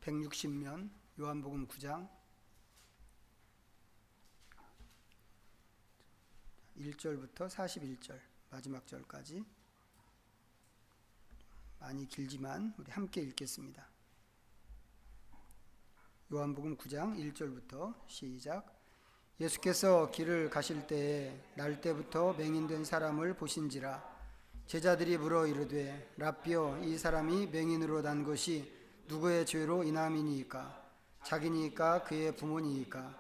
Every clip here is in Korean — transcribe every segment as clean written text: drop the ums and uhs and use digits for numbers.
160면 요한복음 9장 1절부터 41절 마지막 절까지 많이 길지만 우리 함께 읽겠습니다. 요한복음 9장 1절부터 시작. 예수께서 길을 가실 때에 날 때부터 맹인된 사람을 보신지라. 제자들이 물어 이르되 랍비여, 이 사람이 맹인으로 난 것이 누구의 죄로 인함이니이까? 자기니이까 그의 부모니이까?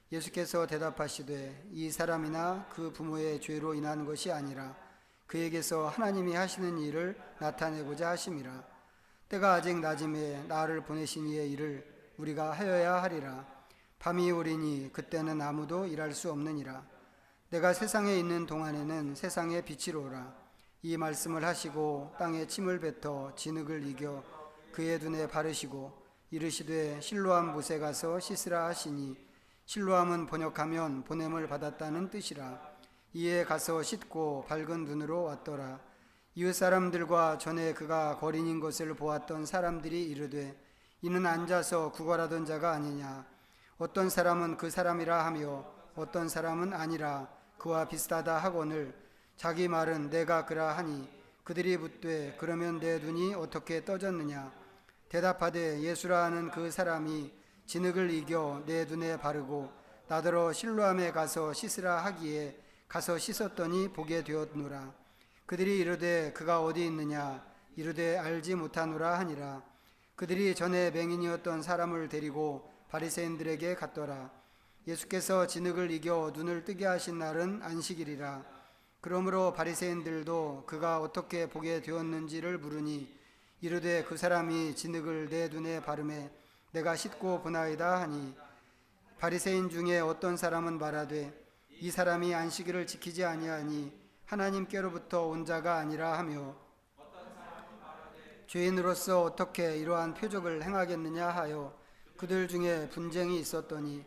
예수께서 대답하시되 이 사람이나 그 부모의 죄로 인한 것이 아니라 그에게서 하나님이 하시는 일을 나타내고자 하심이라. 때가 아직 낮음에 나를 보내신 이의 일을 우리가 하여야 하리라. 밤이 오리니 그때는 아무도 일할 수 없느니라. 내가 세상에 있는 동안에는 세상의 빛이로라. 이 말씀을 하시고 땅에 침을 뱉어 진흙을 이겨 그의 눈에 바르시고 이르시되 실로암 못에 가서 씻으라 하시니, 실로암은 번역하면 보냄을 받았다는 뜻이라. 이에 가서 씻고 밝은 눈으로 왔더라. 이웃 사람들과 전에 그가 거린인 것을 보았던 사람들이 이르되 이는 앉아서 구걸하던 자가 아니냐. 어떤 사람은 그 사람이라 하며 어떤 사람은 아니라 그와 비슷하다 하거늘 자기 말은 내가 그라 하니, 그들이 묻되 그러면 내 눈이 어떻게 떠졌느냐. 대답하되 예수라 하는 그 사람이 진흙을 이겨 내 눈에 바르고 나더러 실로암에 가서 씻으라 하기에 가서 씻었더니 보게 되었노라. 그들이 이르되 그가 어디 있느냐. 이르되 알지 못하노라 하니라. 그들이 전에 맹인이었던 사람을 데리고 바리새인들에게 갔더라. 예수께서 진흙을 이겨 눈을 뜨게 하신 날은 안식일이라. 그러므로 바리새인들도 그가 어떻게 보게 되었는지를 물으니 이르되 그 사람이 진흙을 내 눈에 바르매 내가 씻고 보나이다 하니, 바리새인 중에 어떤 사람은 말하되 이 사람이 안식일을 지키지 아니하니 하나님께로부터 온 자가 아니라 하며, 죄인으로서 어떻게 이러한 표적을 행하겠느냐 하여 그들 중에 분쟁이 있었더니,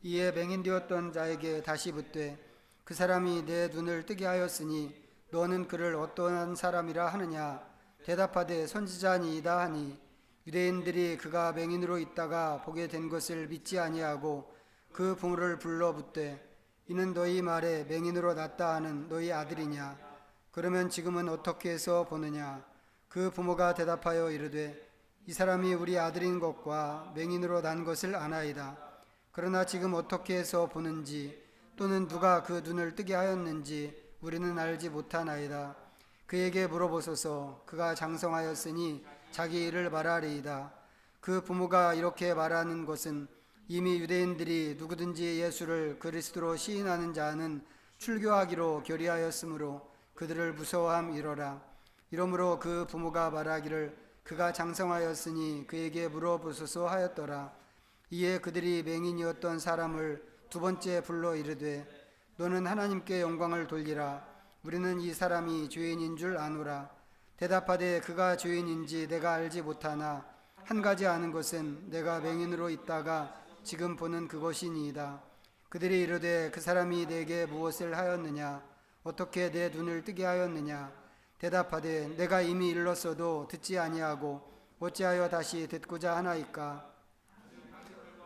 이에 맹인되었던 자에게 다시 묻되 그 사람이 내 눈을 뜨게 하였으니 너는 그를 어떠한 사람이라 하느냐. 대답하되 선지자니이다 하니, 유대인들이 그가 맹인으로 있다가 보게 된 것을 믿지 아니하고 그 부모를 불러 묻되 이는 너희 말에 맹인으로 났다 하는 너희 아들이냐. 그러면 지금은 어떻게 해서 보느냐. 그 부모가 대답하여 이르되 이 사람이 우리 아들인 것과 맹인으로 난 것을 아나이다. 그러나 지금 어떻게 해서 보는지 또는 누가 그 눈을 뜨게 하였는지 우리는 알지 못하나이다. 그에게 물어보소서. 그가 장성하였으니 자기 일을 말하리이다. 그 부모가 이렇게 말하는 것은 이미 유대인들이 누구든지 예수를 그리스도로 시인하는 자는 출교하기로 결의하였으므로 그들을 무서워함이로라. 이러므로 그 부모가 말하기를 그가 장성하였으니 그에게 물어보소서 하였더라. 이에 그들이 맹인이었던 사람을 두 번째 불러 이르되 너는 하나님께 영광을 돌리라. 우리는 이 사람이 죄인인 줄 아노라. 대답하되 그가 죄인인지 내가 알지 못하나 한 가지 아는 것은 내가 맹인으로 있다가 지금 보는 그것이니이다. 그들이 이르되 그 사람이 내게 무엇을 하였느냐. 어떻게 내 눈을 뜨게 하였느냐. 대답하되 내가 이미 일렀어도 듣지 아니하고 어찌하여 다시 듣고자 하나이까.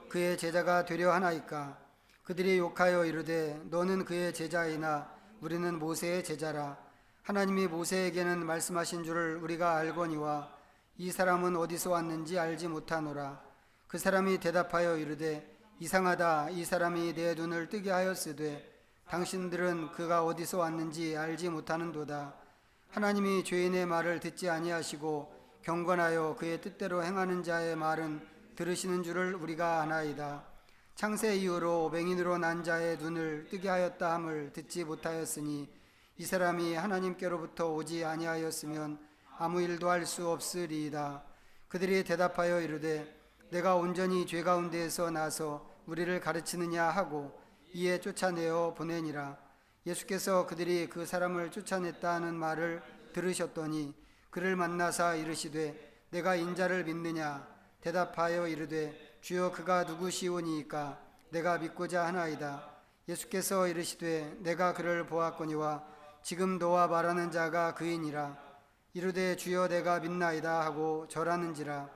그의 제자가 되려 하나이까. 그들이 욕하여 이르되 너는 그의 제자이나 우리는 모세의 제자라. 하나님이 모세에게는 말씀하신 줄을 우리가 알거니와 이 사람은 어디서 왔는지 알지 못하노라. 그 사람이 대답하여 이르되 이상하다. 이 사람이 내 눈을 뜨게 하였으되 당신들은 그가 어디서 왔는지 알지 못하는도다. 하나님이 죄인의 말을 듣지 아니하시고 경건하여 그의 뜻대로 행하는 자의 말은 들으시는 줄을 우리가 아나이다. 창세 이후로 맹인으로 난 자의 눈을 뜨게 하였다 함을 듣지 못하였으니 이 사람이 하나님께로부터 오지 아니하였으면 아무 일도 할 수 없으리이다. 그들이 대답하여 이르되 내가 온전히 죄 가운데에서 나서 우리를 가르치느냐 하고 이에 쫓아내어 보내니라. 예수께서 그들이 그 사람을 쫓아냈다 하는 말을 들으셨더니 그를 만나사 이르시되 내가 인자를 믿느냐. 대답하여 이르되 주여 그가 누구시오니이까. 내가 믿고자 하나이다. 예수께서 이르시되 내가 그를 보았거니와 지금 너와 말하는 자가 그이니라. 이르되 주여 내가 믿나이다 하고 절하는지라.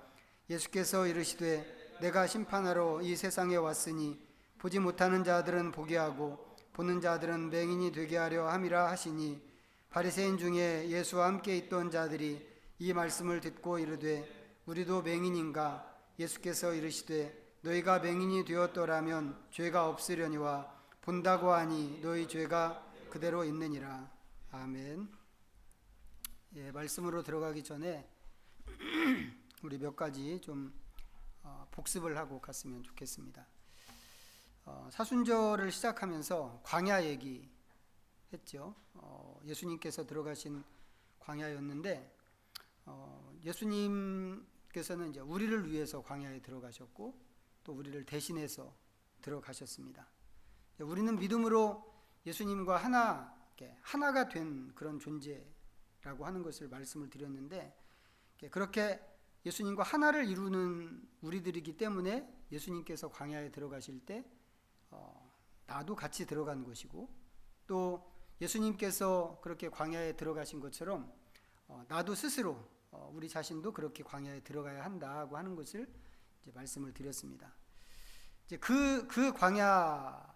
예수께서 이르시되 내가 심판하러 이 세상에 왔으니 보지 못하는 자들은 보게 하고 보는 자들은 맹인이 되게 하려 함이라 하시니 바리새인 중에 예수와 함께 있던 자들이 이 말씀을 듣고 이르되 우리도 맹인인가? 예수께서 이르시되 너희가 맹인이 되었더라면 죄가 없으려니와 본다고 하니 너희 죄가 그대로 있느니라. 아멘. 예, 말씀으로 들어가기 전에 우리 몇 가지 좀 복습을 하고 갔으면 좋겠습니다. 사순절을 시작하면서 광야 얘기 했죠. 예수님께서 들어가신 광야였는데 예수님께서는 이제 우리를 위해서 광야에 들어가셨고 또 우리를 대신해서 들어가셨습니다. 우리는 믿음으로 예수님과 하나가 된 그런 존재라고 하는 것을 말씀을 드렸는데, 그렇게 예수님과 하나를 이루는 우리들이기 때문에 예수님께서 광야에 들어가실 때 나도 같이 들어간 것이고, 또 예수님께서 그렇게 광야에 들어가신 것처럼 나도 스스로 우리 자신도 그렇게 광야에 들어가야 한다고 하는 것을 이제 말씀을 드렸습니다. 이제 그 광야에서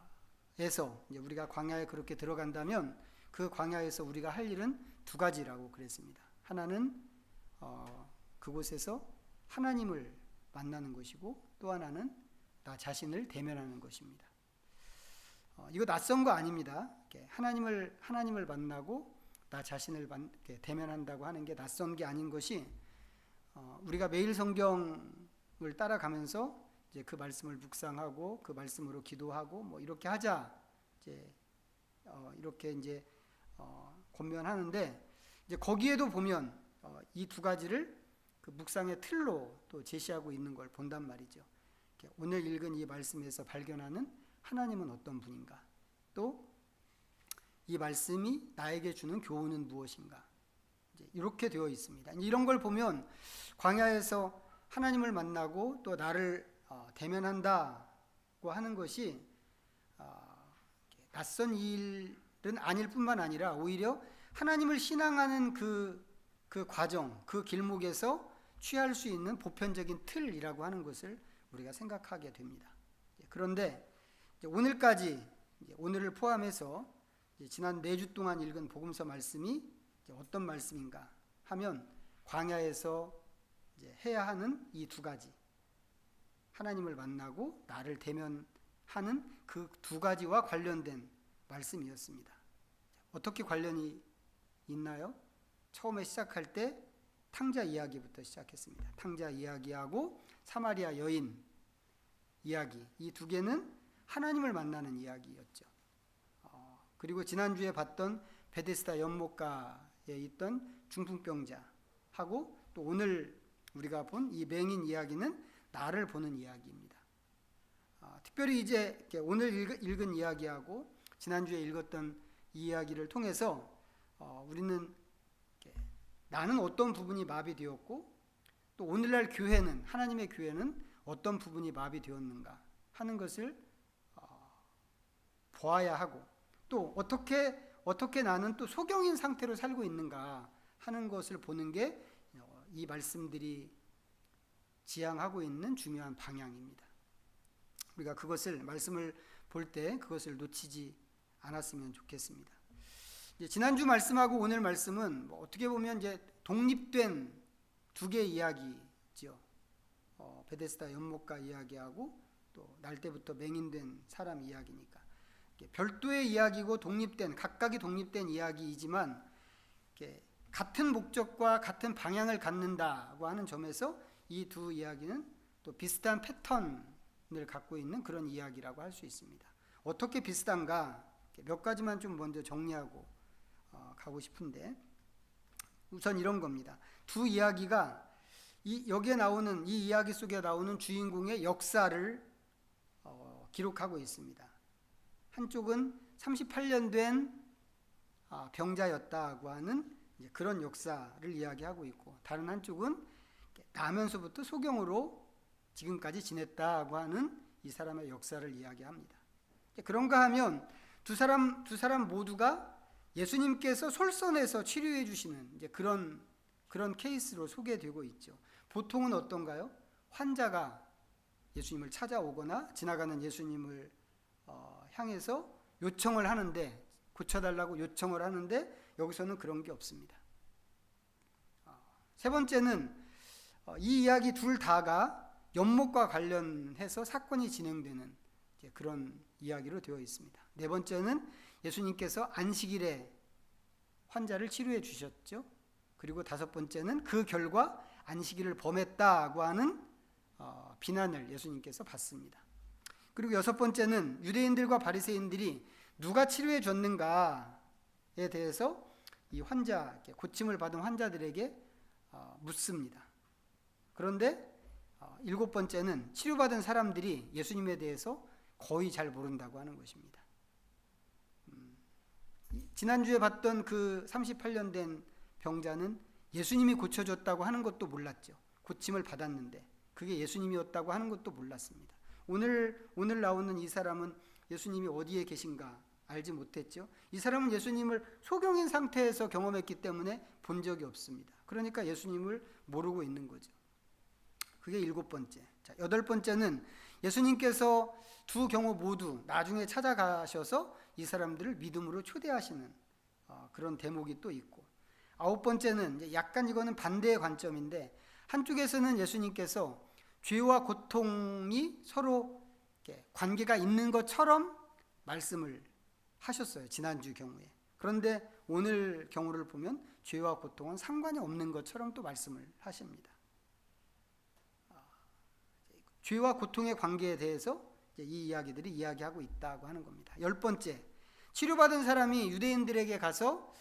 이제 우리가 광야에 그렇게 들어간다면 그 광야에서 우리가 할 일은 두 가지라고 그랬습니다. 하나는 그곳에서 하나님을 만나는 것이고, 또 하나는 나 자신을 대면하는 것입니다. 이거 낯선 거 아닙니다. 하나님을 만나고 나 자신을 대면한다고 하는 게 낯선 게 아닌 것이, 우리가 매일 성경을 따라가면서 이제 그 말씀을 묵상하고 그 말씀으로 기도하고 뭐 이렇게 하자, 이렇게 이제 권면하는데, 이제 거기에도 보면 이 두 가지를 그 묵상의 틀로 또 제시하고 있는 걸 본단 말이죠. 오늘 읽은 이 말씀에서 발견하는 하나님은 어떤 분인가, 또 이 말씀이 나에게 주는 교훈은 무엇인가, 이렇게 되어 있습니다. 이런 걸 보면 광야에서 하나님을 만나고 또 나를 대면한다고 하는 것이 낯선 일은 아닐 뿐만 아니라 오히려 하나님을 신앙하는 그 과정, 그 길목에서 취할 수 있는 보편적인 틀이라고 하는 것을 우리가 생각하게 됩니다. 그런데 오늘을 포함해서 지난 4주 동안 읽은 복음서 말씀이 어떤 말씀인가 하면, 광야에서 해야 하는 이 두 가지, 하나님을 만나고 나를 대면하는 그 두 가지와 관련된 말씀이었습니다. 어떻게 관련이 있나요? 처음에 시작할 때 탕자 이야기부터 시작했습니다. 탕자 이야기하고 사마리아 여인 이야기, 이 두 개는 하나님을 만나는 이야기였죠. 그리고 지난주에 봤던 베데스다 연못가에 있던 중풍병자하고, 또 오늘 우리가 본 이 맹인 이야기는 나를 보는 이야기입니다. 특별히 이제 오늘 읽은 이야기하고 지난주에 읽었던 이 이야기를 통해서 우리는 나는 어떤 부분이 마비되었고, 또 오늘날 교회는, 하나님의 교회는 어떤 부분이 마비되었는가 하는 것을 보아야 하고, 또 어떻게 나는 또 소경인 상태로 살고 있는가 하는 것을 보는 게 이 말씀들이 지향하고 있는 중요한 방향입니다. 우리가 말씀을 볼 때 그것을 놓치지 않았으면 좋겠습니다. 지난주 말씀하고 오늘 말씀은 어떻게 보면 이제 독립된 두 개의 이야기죠. 베데스다 연못가 이야기하고 또 날 때부터 맹인된 사람 이야기니까 별도의 이야기고 각각이 독립된 이야기이지만 같은 목적과 같은 방향을 갖는다고 하는 점에서 이 두 이야기는 또 비슷한 패턴을 갖고 있는 그런 이야기라고 할 수 있습니다. 어떻게 비슷한가 몇 가지만 좀 먼저 정리하고 가고 싶은데, 우선 이런 겁니다. 두 이야기가 여기에 나오는, 이 이야기 속에 나오는 주인공의 역사를 기록하고 있습니다. 한쪽은 38년 된 병자였다고 하는 그런 역사를 이야기하고 있고, 다른 한쪽은 나면서부터 소경으로 지금까지 지냈다고 하는 이 사람의 역사를 이야기합니다. 그런가 하면 두 사람 모두가 예수님께서 솔선해서 치료해 주시는 그런 케이스로 소개되고 있죠. 보통은 어떤가요? 환자가 예수님을 찾아오거나 지나가는 예수님을 향해서 요청을 하는데, 고쳐달라고 요청을 하는데 여기서는 그런 게 없습니다. 세 번째는 이 이야기 둘 다가 연못과 관련해서 사건이 진행되는 그런 이야기로 되어 있습니다. 네 번째는 예수님께서 안식일에 환자를 치료해 주셨죠. 그리고 다섯 번째는 그 결과 안식일을 범했다고 하는 비난을 예수님께서 받습니다. 그리고 여섯 번째는 유대인들과 바리새인들이 누가 치료해 줬는가에 대해서 이 환자, 고침을 받은 환자들에게 묻습니다. 그런데 일곱 번째는 치료받은 사람들이 예수님에 대해서 거의 잘 모른다고 하는 것입니다. 지난주에 봤던 그 38년 된 병자는 예수님이 고쳐줬다고 하는 것도 몰랐죠. 고침을 받았는데 그게 예수님이었다고 하는 것도 몰랐습니다. 오늘 나오는 이 사람은 예수님이 어디에 계신가 알지 못했죠. 이 사람은 예수님을 소경인 상태에서 경험했기 때문에 본 적이 없습니다. 그러니까 예수님을 모르고 있는 거죠. 그게 일곱 번째. 자, 여덟 번째는 예수님께서 두 경우 모두 나중에 찾아가셔서 이 사람들을 믿음으로 초대하시는 그런 대목이 또 있고, 아홉 번째는 이제 약간 이거는 반대의 관점인데, 한쪽에서는 예수님께서 죄와 고통이 서로 관계가 있는 것처럼 말씀을 하셨어요. 지난주 경우에. 그런데 오늘 경우를 보면 죄와 고통은 상관이 없는 것처럼 또 말씀을 하십니다. 죄와 고통의 관계에 대해서 이 이야기들이 이야기하고 있다고 하는 겁니다. 열 번째, 치료받은 사람이 유대인들에게 가서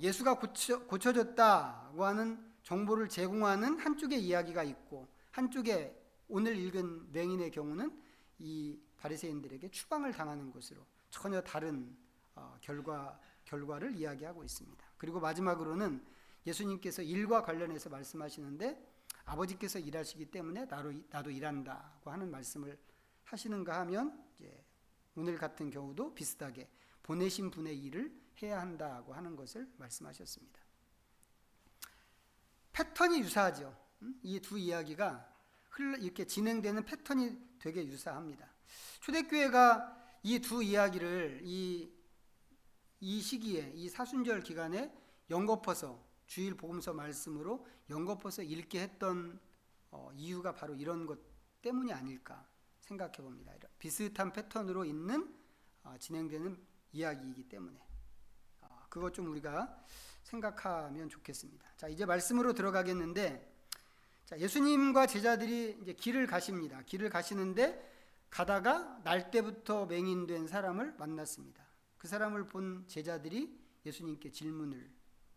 예수가 고쳐졌다고 하는 정보를 제공하는 한쪽의 이야기가 있고, 한쪽에 오늘 읽은 맹인의 경우는 이 바리새인들에게 추방을 당하는 것으로 전혀 다른 결과를 이야기하고 있습니다. 그리고 마지막으로는 예수님께서 일과 관련해서 말씀하시는데, 아버지께서 일하시기 때문에 나도 일한다고 하는 말씀을 하시는가 하면, 이제 오늘 같은 경우도 비슷하게 보내신 분의 일을 해야 한다고 하는 것을 말씀하셨습니다. 패턴이 유사하죠. 이 두 이야기가 이렇게 진행되는 패턴이 되게 유사합니다. 초대교회가 이 두 이야기를 이 시기에, 이 사순절 기간에 연거퍼서 주일 복음서 말씀으로 연거퍼서 읽게 했던 이유가 바로 이런 것 때문이 아닐까 생각해 봅니다. 비슷한 패턴으로 진행되는 이야기이기 때문에 그것 좀 우리가 생각하면 좋겠습니다. 자, 이제 말씀으로 들어가겠는데, 자, 예수님과 제자들이 이제 길을 가십니다. 길을 가시는데 가다가 날 때부터 맹인된 사람을 만났습니다. 그 사람을 본 제자들이 예수님께 질문을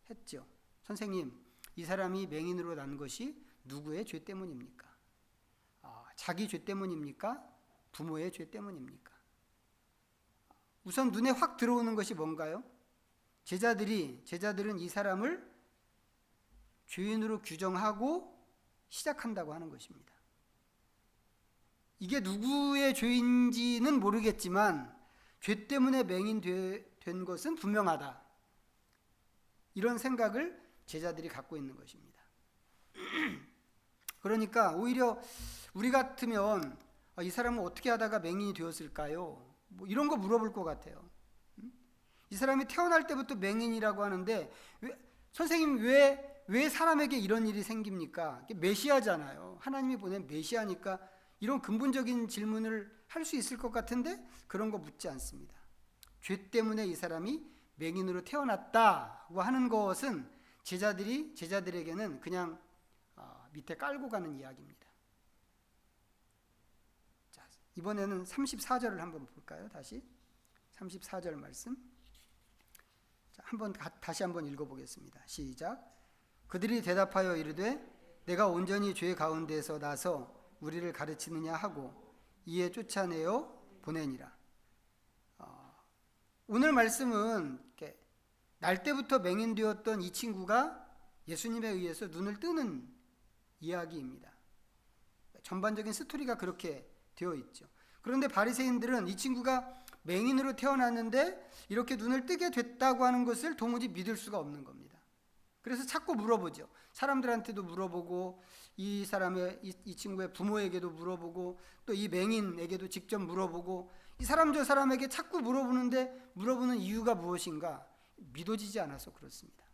했죠. 선생님, 이 사람이 맹인으로 난 것이 누구의 죄 때문입니까? 자기 죄 때문입니까? 부모의 죄 때문입니까? 우선 눈에 확 들어오는 것이 뭔가요? 제자들은 이 사람을 죄인으로 규정하고 시작한다고 하는 것입니다. 이게 누구의 죄인지는 모르겠지만 죄 때문에 맹인된 것은 분명하다. 이런 생각을 제자들이 갖고 있는 것입니다. 그러니까 오히려 우리 같으면 이 사람은 어떻게 하다가 맹인이 되었을까요? 뭐 이런 거 물어볼 것 같아요. 이 사람이 태어날 때부터 맹인이라고 하는데 선생님 왜 사람에게 이런 일이 생깁니까? 메시아잖아요. 하나님이 보낸 메시아니까 이런 근본적인 질문을 할 수 있을 것 같은데 그런 거 묻지 않습니다. 죄 때문에 이 사람이 맹인으로 태어났다고 하는 것은 제자들에게는 그냥 밑에 깔고 가는 이야기입니다. 자, 이번에는 34절을 한번 볼까요? 다시 34절 말씀. 자, 다시 한번 읽어보겠습니다. 시작. 그들이 대답하여 이르되 내가 온전히 죄 가운데서 나서 우리를 가르치느냐 하고 이에 쫓아내어 보내니라. 오늘 말씀은 날 때부터 맹인되었던 이 친구가 예수님에 의해서 눈을 뜨는 이야기입니다. 전반적인 스토리가 그렇게 되어 있죠. 그런데 바리새인들은 이 친구가 맹인으로 태어났는데 이렇게 눈을 뜨게 됐다고 하는 것을 도무지 믿을 수가 없는 겁니다. 그래서 자꾸 물어보죠. 사람들한테도 물어보고 이 사람의 이 친구의 부모에게도 물어보고 또 이 맹인에게도 직접 물어보고 이 사람 저 사람에게 자꾸 물어보는데 물어보는 이유가 무엇인가? 믿어지지 않아서 그렇습니다.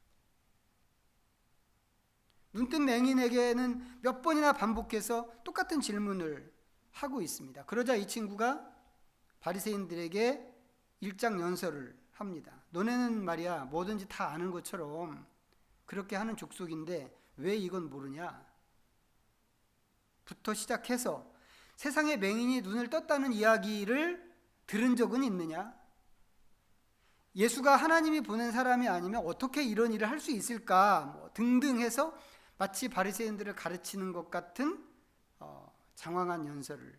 눈뜬 맹인에게는 몇 번이나 반복해서 똑같은 질문을 하고 있습니다. 그러자 이 친구가 바리새인들에게 일장연설을 합니다. 너네는 말이야 뭐든지 다 아는 것처럼 그렇게 하는 족속인데 왜 이건 모르냐? 부터 시작해서 세상에 맹인이 눈을 떴다는 이야기를 들은 적은 있느냐? 예수가 하나님이 보낸 사람이 아니면 어떻게 이런 일을 할 수 있을까? 뭐 등등 해서 마치 바리새인들을 가르치는 것 같은 장황한 연설을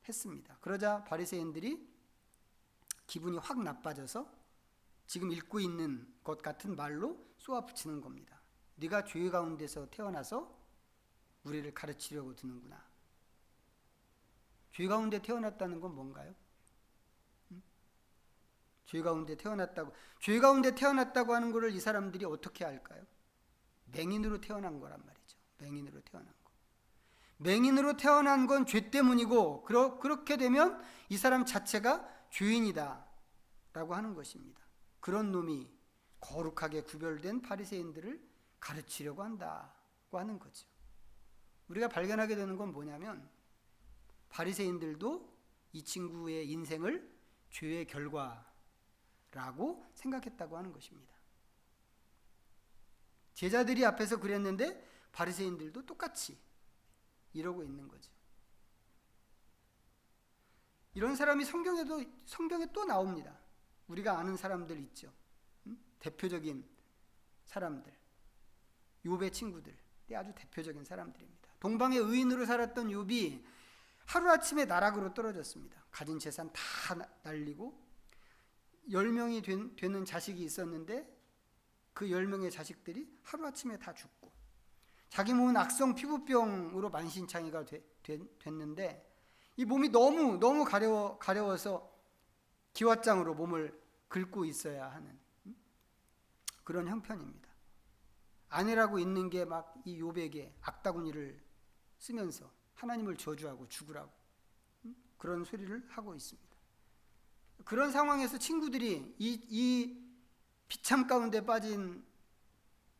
했습니다. 그러자 바리새인들이 기분이 확 나빠져서 지금 읽고 있는 것 같은 말로 쏘아붙이는 겁니다. 네가 죄 가운데서 태어나서 우리를 가르치려고 드는구나. 죄 가운데 태어났다는 건 뭔가요? 죄 가운데 태어났다고. 죄 가운데 태어났다고 하는 것을 이 사람들이 어떻게 알까요? 맹인으로 태어난 거란 말이죠. 맹인으로 태어난 거. 맹인으로 태어난 건 죄 때문이고 그렇게 되면 이 사람 자체가 죄인이다 라고 하는 것입니다. 그런 놈이 거룩하게 구별된 바리새인들을 가르치려고 한다고 하는 거죠. 우리가 발견하게 되는 건 뭐냐면 바리새인들도 이 친구의 인생을 죄의 결과라고 생각했다고 하는 것입니다. 제자들이 앞에서 그랬는데 바리새인들도 똑같이 이러고 있는 거죠. 이런 사람이 성경에 또 나옵니다. 우리가 아는 사람들 있죠. 대표적인 사람들, 욥의 친구들이 아주 대표적인 사람들입니다. 동방의 의인으로 살았던 욥이 하루아침에 나락으로 떨어졌습니다. 가진 재산 다 날리고 10명이 되는 자식이 있었는데 그 10명의 자식들이 하루아침에 다 죽고 자기 몸은 악성 피부병으로 만신창이가 됐는데 이 몸이 너무 가려워서 기왓장으로 몸을 긁고 있어야 하는 그런 형편입니다. 아내라고 있는 게 막 이 욥에게 악다구니를 쓰면서 하나님을 저주하고 죽으라고 그런 소리를 하고 있습니다. 그런 상황에서 친구들이 이 비참 가운데 빠진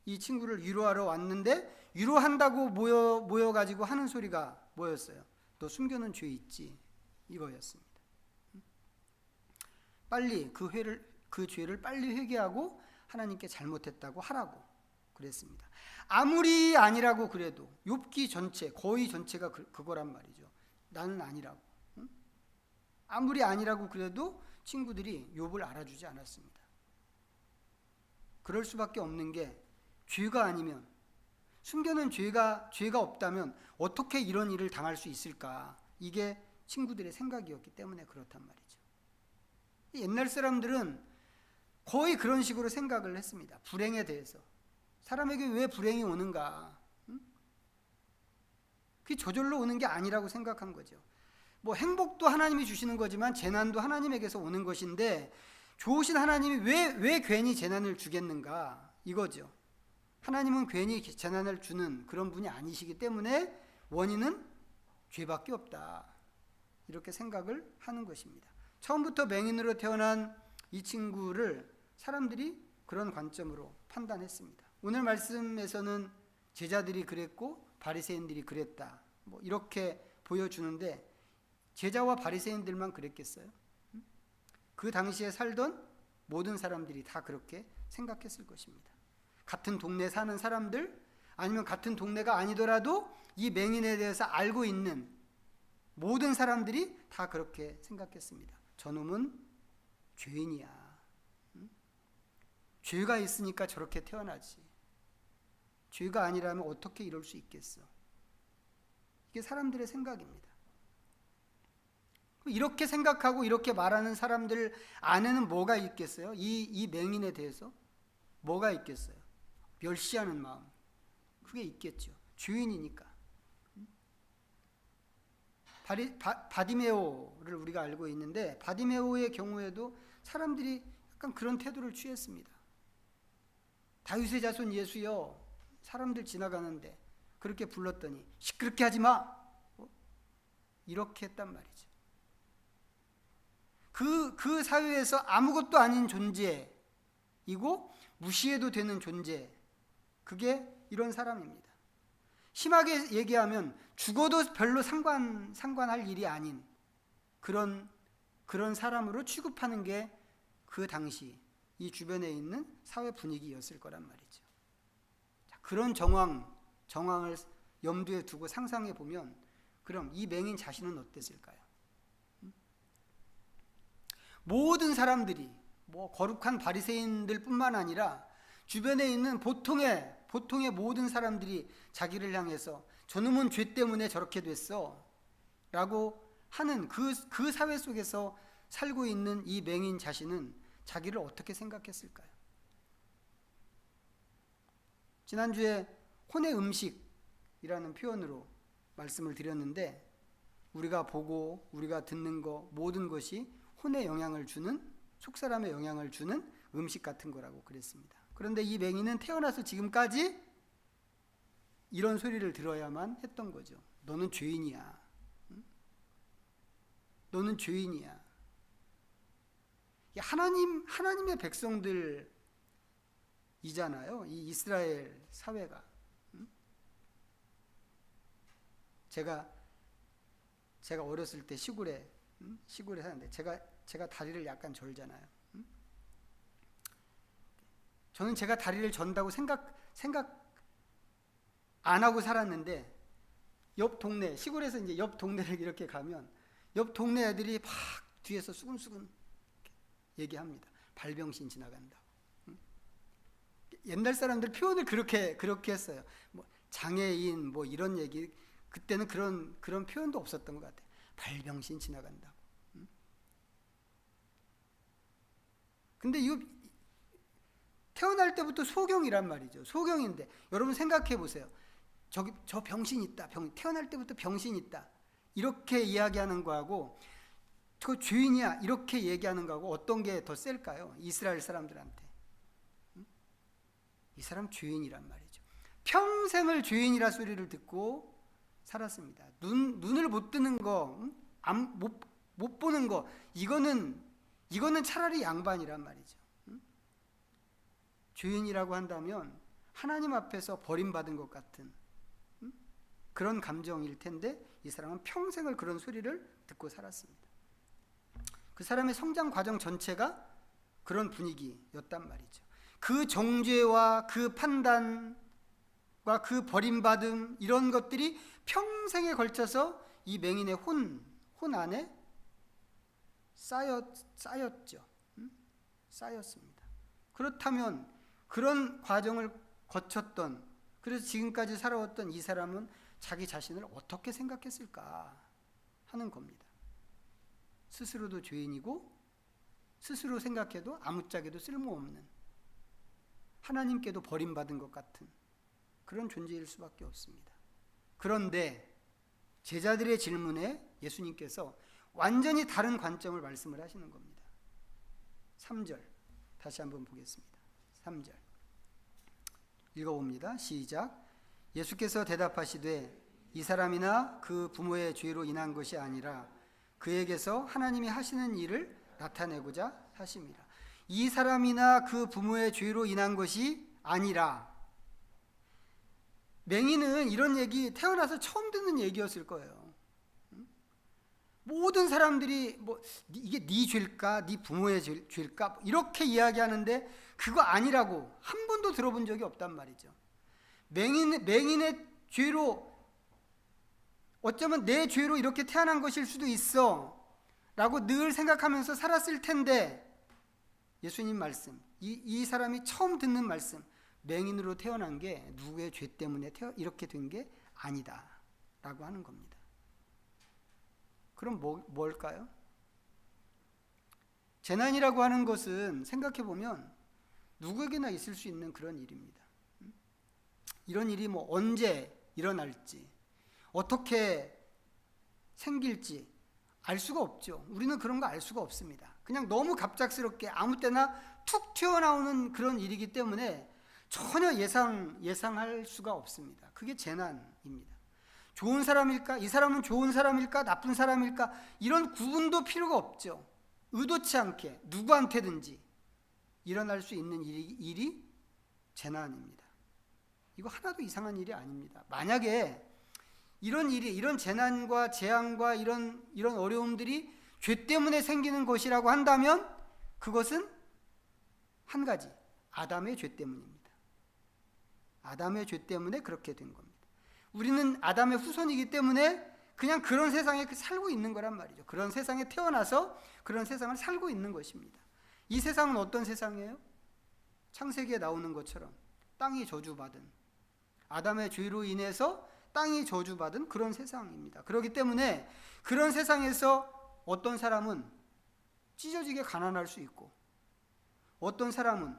이 친구를 위로하러 왔는데 위로한다고 모여가지고 하는 소리가 뭐였어요? 너 숨겨놓은 죄 있지? 이거였습니다. 빨리 그 죄를 빨리 회개하고 하나님께 잘못했다고 하라고 그랬습니다. 아무리 아니라고 그래도 욥기 전체 거의 전체가 그거란 말이죠. 나는 아니라고. 아무리 아니라고 그래도 친구들이 욥을 알아주지 않았습니다. 그럴 수밖에 없는 게 죄가 아니면 숨겨놓은 죄가 없다면 어떻게 이런 일을 당할 수 있을까? 이게 친구들의 생각이었기 때문에 그렇단 말이죠. 옛날 사람들은 거의 그런 식으로 생각을 했습니다. 불행에 대해서. 사람에게 왜 불행이 오는가? 그게 저절로 오는 게 아니라고 생각한 거죠. 뭐 행복도 하나님이 주시는 거지만 재난도 하나님에게서 오는 것인데 좋으신 하나님이 왜 괜히 재난을 주겠는가? 이거죠. 하나님은 괜히 재난을 주는 그런 분이 아니시기 때문에 원인은 죄밖에 없다. 이렇게 생각을 하는 것입니다. 처음부터 맹인으로 태어난 이 친구를 사람들이 그런 관점으로 판단했습니다. 오늘 말씀에서는 제자들이 그랬고 바리새인들이 그랬다. 뭐 이렇게 보여주는데 제자와 바리새인들만 그랬겠어요? 그 당시에 살던 모든 사람들이 다 그렇게 생각했을 것입니다. 같은 동네 사는 사람들 아니면 같은 동네가 아니더라도 이 맹인에 대해서 알고 있는 모든 사람들이 다 그렇게 생각했습니다. 저놈은 죄인이야. 죄가 있으니까 저렇게 태어나지. 죄가 아니라면 어떻게 이럴 수 있겠어? 이게 사람들의 생각입니다. 이렇게 생각하고 이렇게 말하는 사람들 안에는 뭐가 있겠어요? 이 맹인에 대해서 뭐가 있겠어요? 멸시하는 마음. 그게 있겠죠. 죄인이니까. 바디메오를 우리가 알고 있는데 바디메오의 경우에도 사람들이 약간 그런 태도를 취했습니다. 다윗의 자손 예수여. 사람들 지나가는데 그렇게 불렀더니 시끄럽게 하지 마. 이렇게 했단 말이죠. 그 사회에서 아무것도 아닌 존재이고 무시해도 되는 존재, 그게 이런 사람입니다. 심하게 얘기하면 죽어도 별로 상관할 일이 아닌 그런 사람으로 취급하는 게 그 당시 이 주변에 있는 사회 분위기였을 거란 말이죠. 그런 정황을 염두에 두고 상상해 보면 그럼 이 맹인 자신은 어땠을까요? 모든 사람들이 거룩한 바리새인들 뿐만 아니라 주변에 있는 보통의 모든 사람들이 자기를 향해서 저놈은 죄 때문에 저렇게 됐어 라고 하는 그 사회 속에서 살고 있는 이 맹인 자신은 자기를 어떻게 생각했을까요? 지난주에 혼의 음식이라는 표현으로 말씀을 드렸는데, 우리가 보고 우리가 듣는 거 모든 것이 혼에 영향을 주는, 속사람에 영향을 주는 음식 같은 거라고 그랬습니다. 그런데 이 맹인은 태어나서 지금까지 이런 소리를 들어야만 했던 거죠. 너는 죄인이야. 너는 죄인이야. 하나님의 백성들이잖아요. 이 이스라엘 사회가. 제가 어렸을 때 시골에 사는데 제가 다리를 약간 절잖아요. 저는 제가 다리를 전다고 생각 안 하고 살았는데, 시골에서 이제 옆 동네를 이렇게 가면 옆 동네 애들이 막 뒤에서 수근수근 얘기합니다. 발병신 지나간다고. 옛날 사람들 표현을 그렇게 했어요. 장애인 이런 얘기, 그때는 그런 표현도 없었던 것 같아요. 발병신 지나간다고. 근데 이거 태어날 때부터 소경이란 말이죠. 소경인데 여러분 생각해 보세요. 저 병신 있다. 태어날 때부터 병신 있다. 이렇게 이야기하는 거하고 저 죄인이야 이렇게 얘기하는 거하고 어떤 게 더 셀까요? 이스라엘 사람들한테. 이 사람 죄인이란 말이죠. 평생을 죄인이라 소리를 듣고 살았습니다. 눈을 못 뜨는 거, 못 보는 거, 이거는 차라리 양반이란 말이죠. 죄인이라고 한다면 하나님 앞에서 버림받은 것 같은 그런 감정일 텐데, 이 사람은 평생을 그런 소리를 듣고 살았습니다. 그 사람의 성장 과정 전체가 그런 분위기였단 말이죠. 그 정죄와 그 판단과 그 버림받음, 이런 것들이 평생에 걸쳐서 이 맹인의 혼 안에 쌓였죠. 쌓였습니다. 그렇다면 그런 과정을 거쳤던, 그래서 지금까지 살아왔던 이 사람은 자기 자신을 어떻게 생각했을까 하는 겁니다. 스스로도 죄인이고 스스로 생각해도 아무짝에도 쓸모없는, 하나님께도 버림받은 것 같은 그런 존재일 수밖에 없습니다. 그런데 제자들의 질문에 예수님께서 완전히 다른 관점을 말씀을 하시는 겁니다. 3절 다시 한번 보겠습니다. 3절 읽어봅니다. 시작. 예수께서 대답하시되 이 사람이나 그 부모의 죄로 인한 것이 아니라 그에게서 하나님이 하시는 일을 나타내고자 하심이라. 이 사람이나 그 부모의 죄로 인한 것이 아니라. 맹인은 이런 얘기 태어나서 처음 듣는 얘기였을 거예요. 모든 사람들이 이게 네 죄일까, 네 부모의 죄일까 이렇게 이야기하는데 그거 아니라고 한 번도 들어본 적이 없단 말이죠. 맹인의 죄로, 어쩌면 내 죄로 이렇게 태어난 것일 수도 있어 라고 늘 생각하면서 살았을 텐데, 예수님 말씀, 이 사람이 처음 듣는 말씀, 맹인으로 태어난 게 누구의 죄 때문에 이렇게 된 게 아니다 라고 하는 겁니다. 그럼 뭘까요? 재난이라고 하는 것은 생각해보면 누구에게나 있을 수 있는 그런 일입니다. 이런 일이 언제 일어날지, 어떻게 생길지 알 수가 없죠. 우리는 그런 거 알 수가 없습니다. 그냥 너무 갑작스럽게 아무 때나 툭 튀어나오는 그런 일이기 때문에 전혀 예상할 수가 없습니다. 그게 재난입니다. 좋은 사람일까? 이 사람은 좋은 사람일까? 나쁜 사람일까? 이런 구분도 필요가 없죠. 의도치 않게 누구한테든지 일어날 수 있는 일이 재난입니다. 이거 하나도 이상한 일이 아닙니다. 만약에 이런 일이, 이런 재난과 재앙과 이런 어려움들이 죄 때문에 생기는 것이라고 한다면 그것은 한 가지, 아담의 죄 때문입니다. 아담의 죄 때문에 그렇게 된 겁니다. 우리는 아담의 후손이기 때문에 그냥 그런 세상에 살고 있는 거란 말이죠. 그런 세상에 태어나서 그런 세상을 살고 있는 것입니다. 이 세상은 어떤 세상이에요? 창세기에 나오는 것처럼 땅이 저주받은, 아담의 죄로 인해서 땅이 저주받은 그런 세상입니다. 그렇기 때문에 그런 세상에서 어떤 사람은 찢어지게 가난할 수 있고, 어떤 사람은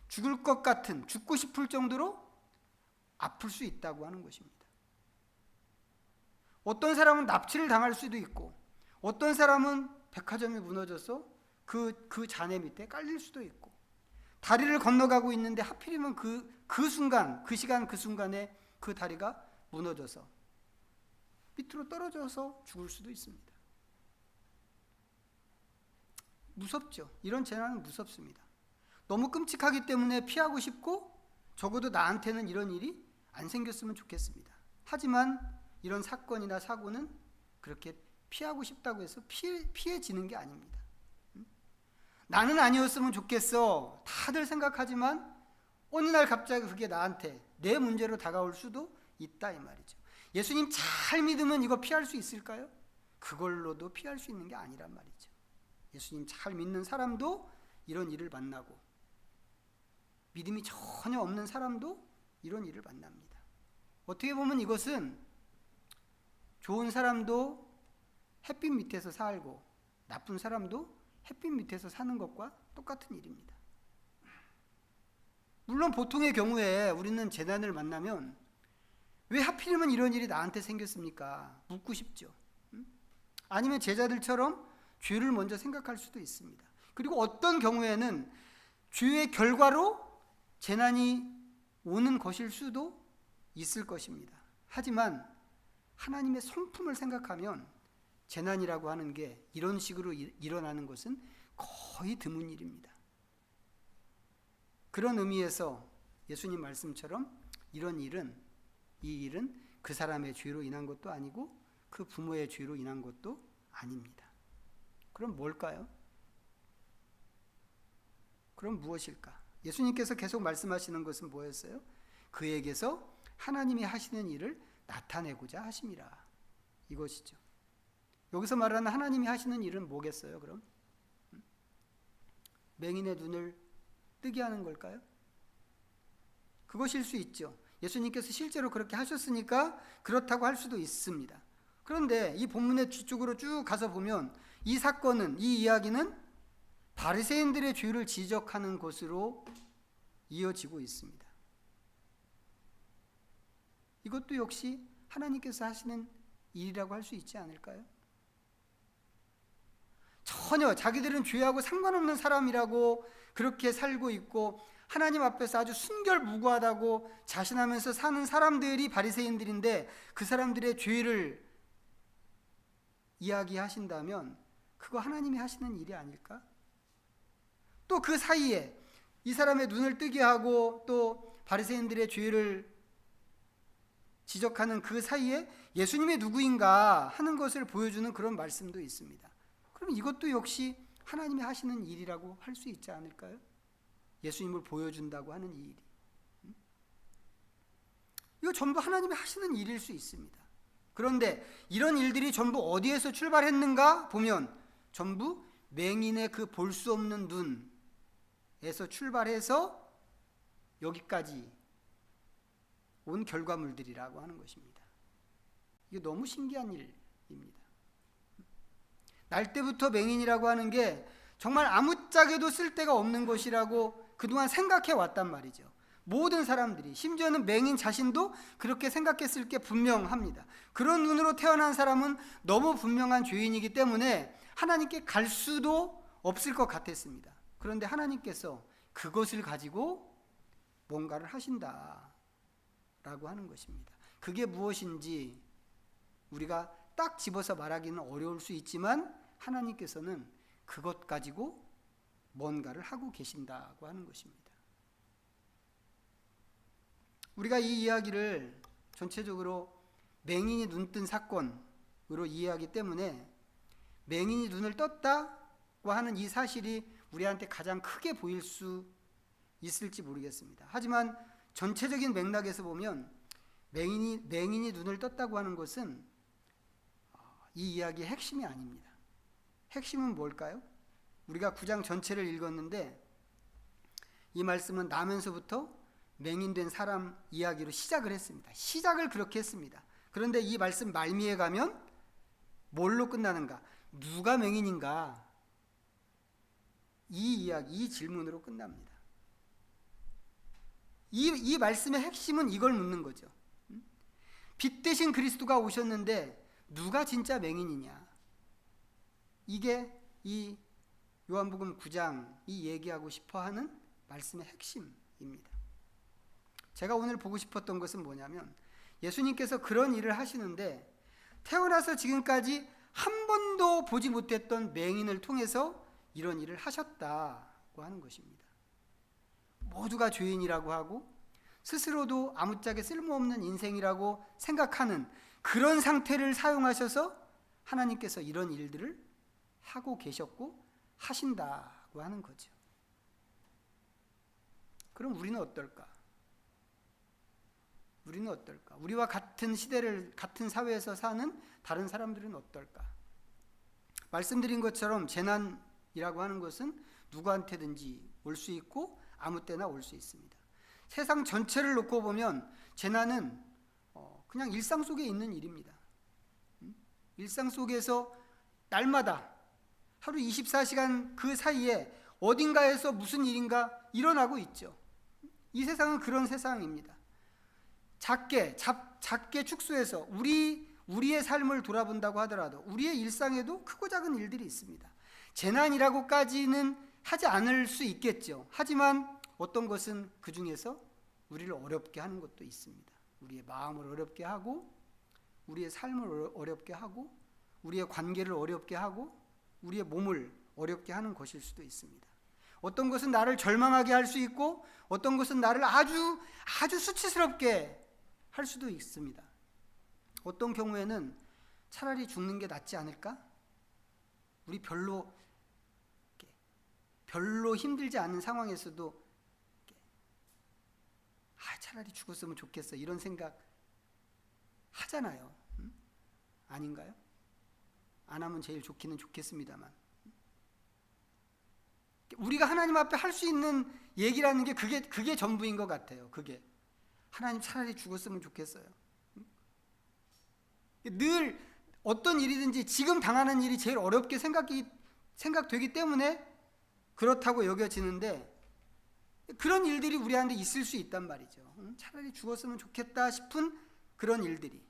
죽을 것 같은, 죽고 싶을 정도로 아플 수 있다고 하는 것입니다. 어떤 사람은 납치를 당할 수도 있고, 어떤 사람은 백화점이 무너져서 그 잔해 밑에 깔릴 수도 있고, 다리를 건너가고 있는데 하필이면 그 순간, 그 시간 그 순간에 그 다리가 무너져서 밑으로 떨어져서 죽을 수도 있습니다. 무섭죠. 이런 재난은 무섭습니다. 너무 끔찍하기 때문에 피하고 싶고, 적어도 나한테는 이런 일이 안 생겼으면 좋겠습니다. 하지만 이런 사건이나 사고는 그렇게 피하고 싶다고 해서 피해지는 게 아닙니다. 나는 아니었으면 좋겠어, 다들 생각하지만 어느 날 갑자기 그게 나한테, 내 문제로 다가올 수도 있다 이 말이죠. 예수님 잘 믿으면 이거 피할 수 있을까요? 그걸로도 피할 수 있는 게 아니란 말이죠. 예수님 잘 믿는 사람도 이런 일을 만나고, 믿음이 전혀 없는 사람도 이런 일을 만납니다. 어떻게 보면 이것은 좋은 사람도 햇빛 밑에서 살고, 나쁜 사람도 햇빛 밑에서 사는 것과 똑같은 일입니다. 물론 보통의 경우에 우리는 재난을 만나면 왜 하필이면 이런 일이 나한테 생겼습니까? 묻고 싶죠. 아니면 제자들처럼 죄를 먼저 생각할 수도 있습니다. 그리고 어떤 경우에는 죄의 결과로 재난이 오는 것일 수도 있을 것입니다. 하지만 하나님의 성품을 생각하면 재난이라고 하는 게 이런 식으로 일어나는 것은 거의 드문 일입니다. 그런 의미에서 예수님 말씀처럼 이 일은 그 사람의 죄로 인한 것도 아니고 그 부모의 죄로 인한 것도 아닙니다. 그럼 뭘까요? 그럼 무엇일까? 예수님께서 계속 말씀하시는 것은 뭐였어요? 그에게서 하나님이 하시는 일을 나타내고자 하심이라, 이것이죠. 여기서 말하는 하나님이 하시는 일은 뭐겠어요? 그럼 맹인의 눈을 뜨게 하는 걸까요? 그것일 수 있죠. 예수님께서 실제로 그렇게 하셨으니까 그렇다고 할 수도 있습니다. 그런데 이 본문의 뒤쪽으로 쭉 가서 보면 이 사건은, 이 이야기는 바리새인들의 죄를 지적하는 것으로 이어지고 있습니다. 이것도 역시 하나님께서 하시는 일이라고 할 수 있지 않을까요? 전혀 자기들은 죄하고 상관없는 사람이라고 그렇게 살고 있고, 하나님 앞에서 아주 순결무구하다고 자신하면서 사는 사람들이 바리새인들인데, 그 사람들의 죄를 이야기하신다면 그거 하나님이 하시는 일이 아닐까? 또 그 사이에 이 사람의 눈을 뜨게 하고 또 바리새인들의 죄를 지적하는 그 사이에 예수님이 누구인가 하는 것을 보여주는 그런 말씀도 있습니다. 그럼 이것도 역시 하나님이 하시는 일이라고 할 수 있지 않을까요? 예수님을 보여준다고 하는 이 일이. 이거 전부 하나님이 하시는 일일 수 있습니다. 그런데 이런 일들이 전부 어디에서 출발했는가 보면 전부 맹인의 그 볼 수 없는 눈에서 출발해서 여기까지 온 결과물들이라고 하는 것입니다. 이게 너무 신기한 일입니다. 날 때부터 맹인이라고 하는 게 정말 아무짝에도 쓸데가 없는 것이라고 그동안 생각해 왔단 말이죠. 모든 사람들이, 심지어는 맹인 자신도 그렇게 생각했을 게 분명합니다. 그런 눈으로 태어난 사람은 너무 분명한 죄인이기 때문에 하나님께 갈 수도 없을 것 같았습니다. 그런데 하나님께서 그것을 가지고 뭔가를 하신다라고 하는 것입니다. 그게 무엇인지 우리가 딱 집어서 말하기는 어려울 수 있지만 하나님께서는 그것 가지고 뭔가를 하고 계신다고 하는 것입니다. 우리가 이 이야기를 전체적으로 맹인이 눈 뜬 사건으로 이해하기 때문에 맹인이 눈을 떴다고 하는 이 사실이 우리한테 가장 크게 보일 수 있을지 모르겠습니다. 하지만 전체적인 맥락에서 보면 맹인이 눈을 떴다고 하는 것은 이 이야기의 핵심이 아닙니다. 핵심은 뭘까요? 우리가 9장 전체를 읽었는데 이 말씀은 나면서부터 맹인된 사람 이야기로 시작을 했습니다. 시작을 그렇게 했습니다. 그런데 이 말씀 말미에 가면 뭘로 끝나는가? 누가 맹인인가? 이 이야기, 이 질문으로 끝납니다. 이 말씀의 핵심은 이걸 묻는 거죠. 빛 대신 그리스도가 오셨는데 누가 진짜 맹인이냐? 이게 이 요한복음 9장이 얘기하고 싶어하는 말씀의 핵심입니다. 제가 오늘 보고 싶었던 것은 뭐냐면 예수님께서 그런 일을 하시는데 태어나서 지금까지 한 번도 보지 못했던 맹인을 통해서 이런 일을 하셨다고 하는 것입니다. 모두가 죄인이라고 하고 스스로도 아무짝에 쓸모없는 인생이라고 생각하는 그런 상태를 사용하셔서 하나님께서 이런 일들을 하고 계셨고 하신다고 하는 거죠. 그럼 우리는 어떨까? 우리는 어떨까? 우리와 같은 시대를 같은 사회에서 사는 다른 사람들은 어떨까? 말씀드린 것처럼 재난이라고 하는 것은 누구한테든지 올 수 있고 아무 때나 올 수 있습니다. 세상 전체를 놓고 보면 재난은 그냥 일상 속에 있는 일입니다. 일상 속에서 날마다 하루 24시간 그 사이에 어딘가에서 무슨 일인가 일어나고 있죠. 이 세상은 그런 세상입니다. 작게 축소해서 우리의 삶을 돌아본다고 하더라도 우리의 일상에도 크고 작은 일들이 있습니다. 재난이라고까지는 하지 않을 수 있겠죠. 하지만 어떤 것은 그 중에서 우리를 어렵게 하는 것도 있습니다. 우리의 마음을 어렵게 하고 우리의 삶을 어렵게 하고 우리의 관계를 어렵게 하고 우리의 몸을 어렵게 하는 것일 수도 있습니다. 어떤 것은 나를 절망하게 할 수 있고 어떤 것은 나를 아주 수치스럽게 할 수도 있습니다. 어떤 경우에는 차라리 죽는 게 낫지 않을까? 우리 별로 힘들지 않은 상황에서도 차라리 죽었으면 좋겠어 이런 생각 하잖아요. 아닌가요? 안 하면 제일 좋기는 좋겠습니다만 우리가 하나님 앞에 할 수 있는 얘기라는 게 그게 전부인 것 같아요. 그게 하나님 차라리 죽었으면 좋겠어요. 늘 어떤 일이든지 지금 당하는 일이 제일 어렵게 생각되기 때문에 그렇다고 여겨지는데 그런 일들이 우리한테 있을 수 있단 말이죠. 차라리 죽었으면 좋겠다 싶은 그런 일들이.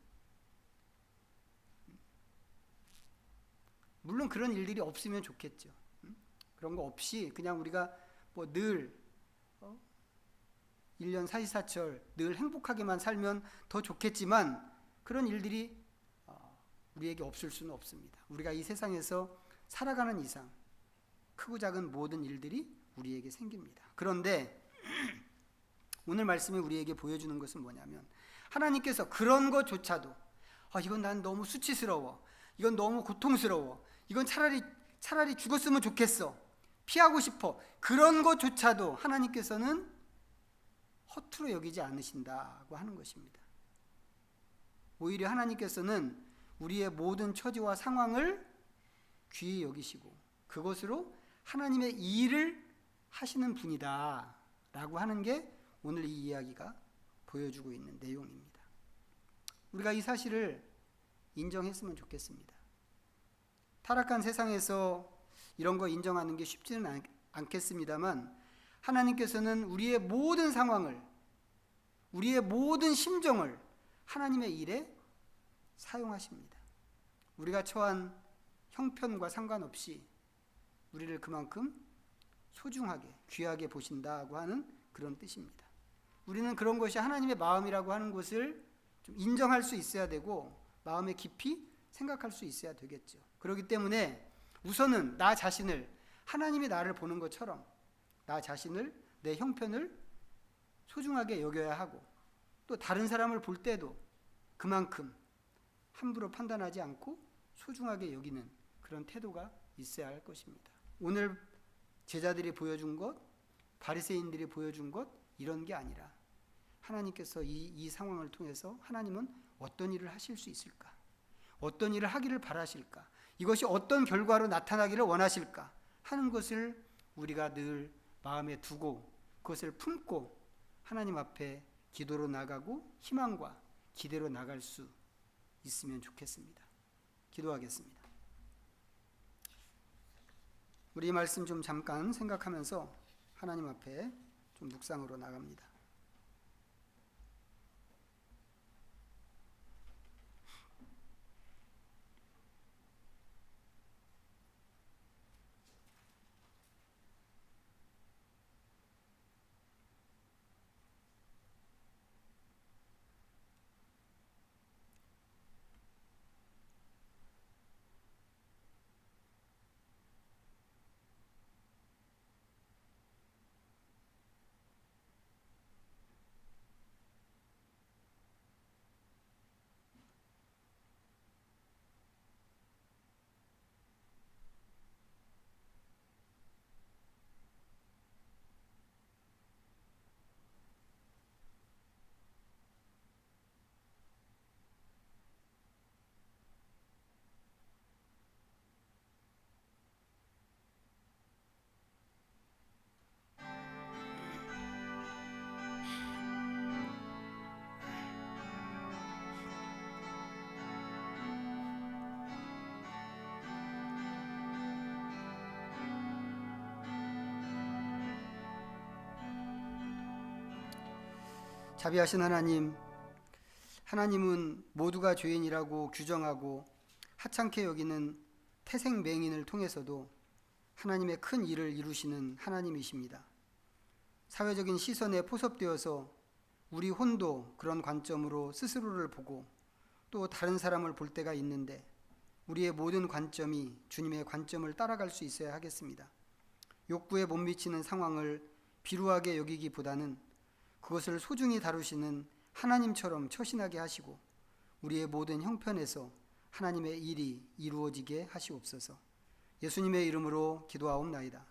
물론 그런 일들이 없으면 좋겠죠. 그런 거 없이 그냥 우리가 늘 1년 사시사철 늘 행복하게만 살면 더 좋겠지만 그런 일들이 우리에게 없을 수는 없습니다. 우리가 이 세상에서 살아가는 이상 크고 작은 모든 일들이 우리에게 생깁니다. 그런데 오늘 말씀이 우리에게 보여주는 것은 뭐냐면 하나님께서 그런 것조차도 이건 난 너무 수치스러워, 이건 너무 고통스러워, 이건 차라리 죽었으면 좋겠어, 피하고 싶어, 그런 것조차도 하나님께서는 허투루 여기지 않으신다고 하는 것입니다. 오히려 하나님께서는 우리의 모든 처지와 상황을 귀히 여기시고 그것으로 하나님의 일을 하시는 분이다 라고 하는 게 오늘 이 이야기가 보여주고 있는 내용입니다. 우리가 이 사실을 인정했으면 좋겠습니다. 타락한 세상에서 이런 거 인정하는 게 쉽지는 않겠습니다만 하나님께서는 우리의 모든 상황을, 우리의 모든 심정을 하나님의 일에 사용하십니다. 우리가 처한 형편과 상관없이 우리를 그만큼 소중하게, 귀하게 보신다고 하는 그런 뜻입니다. 우리는 그런 것이 하나님의 마음이라고 하는 것을 좀 인정할 수 있어야 되고 마음에 깊이 생각할 수 있어야 되겠죠. 그렇기 때문에 우선은 나 자신을 하나님이 나를 보는 것처럼 나 자신을, 내 형편을 소중하게 여겨야 하고, 또 다른 사람을 볼 때도 그만큼 함부로 판단하지 않고 소중하게 여기는 그런 태도가 있어야 할 것입니다. 오늘 제자들이 보여준 것, 바리새인들이 보여준 것, 이런 게 아니라 하나님께서 이 상황을 통해서 하나님은 어떤 일을 하실 수 있을까? 어떤 일을 하기를 바라실까? 이것이 어떤 결과로 나타나기를 원하실까? 하는 것을 우리가 늘 마음에 두고 그것을 품고 하나님 앞에 기도로 나가고 희망과 기대로 나갈 수 있으면 좋겠습니다. 기도하겠습니다. 우리 말씀 좀 잠깐 생각하면서 하나님 앞에 좀 묵상으로 나갑니다. 자비하신 하나님, 하나님은 모두가 죄인이라고 규정하고 하찮게 여기는 태생 맹인을 통해서도 하나님의 큰 일을 이루시는 하나님이십니다. 사회적인 시선에 포섭되어서 우리 혼도 그런 관점으로 스스로를 보고 또 다른 사람을 볼 때가 있는데, 우리의 모든 관점이 주님의 관점을 따라갈 수 있어야 하겠습니다. 욕구에 못 미치는 상황을 비루하게 여기기보다는 그것을 소중히 다루시는 하나님처럼 처신하게 하시고 우리의 모든 형편에서 하나님의 일이 이루어지게 하시옵소서. 예수님의 이름으로 기도하옵나이다.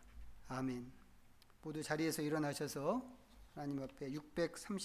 아멘. 모두 자리에서 일어나셔서 하나님 앞에 633